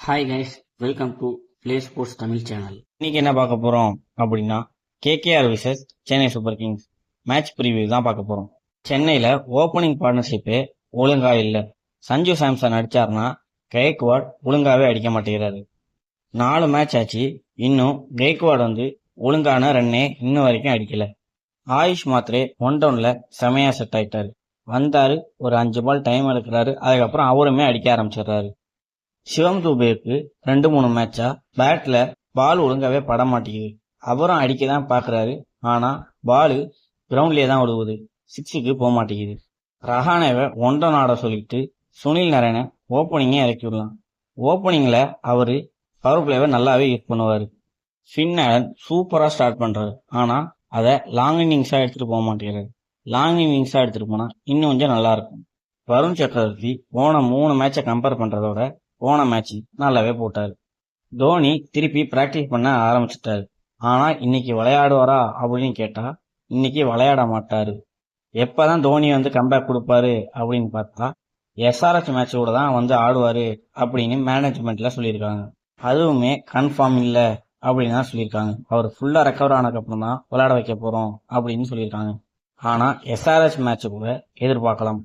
Hi guys, welcome to play sports Tamil channel. இன்னைக்கு என்ன பார்க்க போறோம் அப்படின்னா KKR versus Chennai Super Kings match preview தான் பார்க்க போறோம். சென்னையில ஓப்பனிங் பார்ட்னர்ஷிப்பே ஒழுங்கா இல்லை. சஞ்சு சாம்சன் அடிச்சாருன்னா கெய்க்வாட் ஒழுங்காவே அடிக்க மாட்டேங்கிறாரு. 4 மேட்ச் ஆச்சு, இன்னும் கெய்க்வாட் ஒழுங்கான ரன்னே இன்னும் வரைக்கும் அடிக்கல. ஆயுஷ் மாத்ரே 1 டவுன்ல செமையா செட் ஆயிட்டாரு. வந்தாரு, ஒரு 5 பால் டைம் எடுக்கிறாரு, அதுக்கப்புறம் அவருமே அடிக்க ஆரம்பிச்சிடுறாரு. சிவம் துபேக்கு 2-3 மேட்சா பேட்ல பால் ஒழுங்காவே பட மாட்டேங்குது. அவரும் அடிக்க தான் பாக்குறாரு, ஆனா பாலு கிரவுண்ட்லயே தான் விழுவுது, 6க்கு போக மாட்டேங்குது. ரஹானேவை 1 டவுன் ஆட சொல்லிட்டு சுனில் நரேனை ஓப்பனிங்கே இறக்கி விடலாம். ஓப்பனிங்ல அவரு பவர் பிளேவை நல்லாவே யூஸ் பண்ணுவாரு. ஃபின் ஆலன் சூப்பரா ஸ்டார்ட் பண்றாரு, ஆனா அதை லாங் இன்னிங்ஸா எடுத்துட்டு போக மாட்டேங்கிறாரு. லாங் இன்னிங்ஸா எடுத்துட்டு போனா இன்னும் கொஞ்சம் நல்லா இருக்கும். வருண் சக்கரவர்த்தி போன 3 மேட்சை கம்பேர் பண்றதோட போன மேட்ச் நல்லாவே போட்டாரு. தோனி திருப்பி பிராக்டிஸ் பண்ண ஆரம்பிச்சிட்டாரு. ஆனா இன்னைக்கு விளையாடுவாரா அப்படின்னு கேட்டா இன்னைக்கு விளையாட மாட்டாரு. எப்பதான் தோனி கம்பேக் கொடுப்பாரு அப்படின்னு பார்த்தா எஸ்ஆர்எச் மேட்சோட தான் ஆடுவாரு அப்படின்னு மேனேஜ்மெண்ட்ல சொல்லியிருக்காங்க. அதுவுமே கன்ஃபார்ம் இல்ல அப்படின்னு தான் சொல்லியிருக்காங்க. அவர் ஃபுல்லா ரெக்கவர் ஆனதுக்கு அப்புறம் தான் விளையாட வைக்க போறோம் அப்படின்னு சொல்லியிருக்காங்க. ஆனா எஸ்ஆர்எச் மேட்ச் கூட எதிர்பார்க்கலாம்.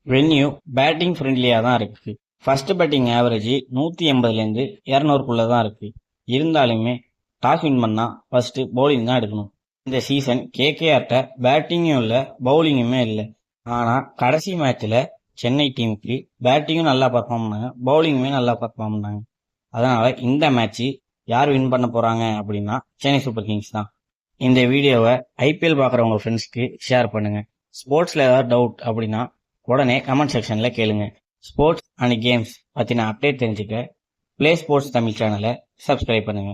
வென்யூ பேட்டிங் ஃப்ரெண்ட்லியா தான் இருக்கு. ஃபர்ஸ்ட் பேட்டிங் ஆவரேஜ் 180லேருந்து 200க்குள்ள தான் இருக்கு. இருந்தாலுமே டாஸ் வின் பண்ணா ஃபர்ஸ்ட் பவுலிங் தான் எடுக்கணும். இந்த சீசன் கேகேஆர்ட்ட பேட்டிங்கும் இல்லை, பவுலிங்குமே இல்லை. ஆனா கடைசி மேட்ச்ல சென்னை டீமுக்கு பேட்டிங்கும் நல்லா பர்ஃபார்ம் பண்ணாங்க, பவுலிங்குமே நல்லா பர்ஃபார்ம் பண்ணாங்க. அதனால இந்த மேட்ச் யார் வின் பண்ண போறாங்க அப்படின்னா சென்னை சூப்பர் கிங்ஸ் தான். இந்த வீடியோவை ஐபிஎல் பார்க்குறவங்க ஃப்ரெண்ட்ஸ்க்கு ஷேர் பண்ணுங்க. ஸ்போர்ட்ஸ்ல ஏதாவது டவுட் அப்படின்னா உடனே கமெண்ட் செக்ஷன்ல கேளுங்க. ஸ்போர்ட்ஸ் அண்ட் கேம்ஸ் பத்தின அப்டேட் தெரிஞ்சுக்க பிளே ஸ்போர்ட்ஸ் தமிழ் சேனலை சப்ஸ்கிரைப் பண்ணுங்க.